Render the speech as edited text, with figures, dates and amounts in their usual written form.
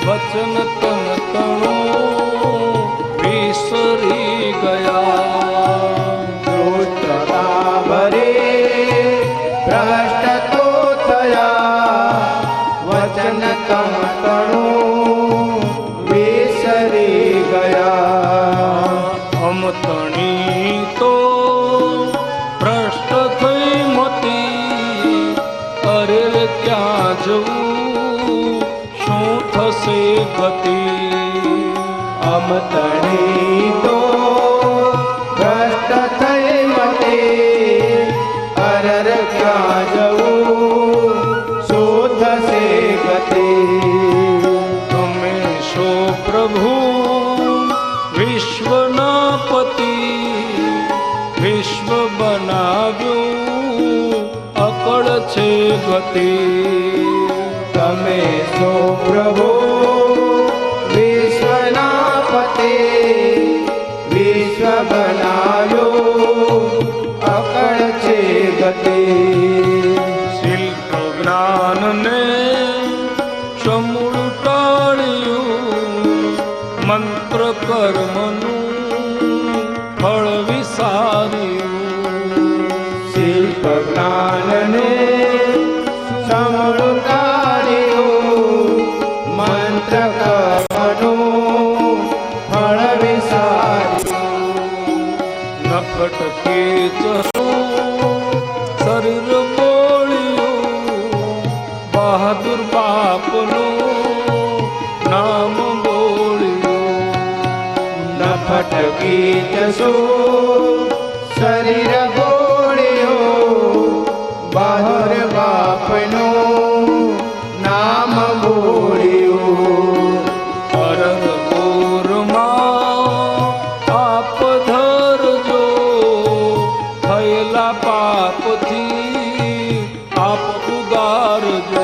વચન તન તણું વિસરી ગયા. ધૃષ્ટતા ભરે ભ્રષ્ટ તો થયા, વચન તમ તણું વિસરી ગયા. અમતણી તો ભ્રષ્ટ થઈ મતી, અરે ક્યાં જવું શું થશે ગતિ. અમતણી તો ભ્રષ્ટ થઈ મતી, અરર ક્યાં જવું શું થશે ગતિ. તમે શો પ્રભુ વિશ્વના પતિ, વિશ્વ બનાવ્યું અકળ છે ગતિ. તમે સો પ્રભુ વિશ્વના પતિ, વિશ્વ બનાવ્યો અકળ છે ગતિ. શિલ્પ જ્ઞાનને સમૂળ ટાળ્યું, મંત્ર કર્મનું ફળ વિસાર્યું. શિલ્પ જ્ઞાનને સમૂળ ટાળ્યું, મંત્ર કર્મનું ફળ વિસાર્યું. નખટ કેચરું શરીર બોળ્યું, બહાદુર બાપનું નામ બોળ્યું. ફટકી જશો શરીર બોળ્યો, બહાદુર બાપનું નામ બોળ્યું. અરર ગોરમાં આપ ધરજો, થયેલા પાપથી આપ ઉગારજો.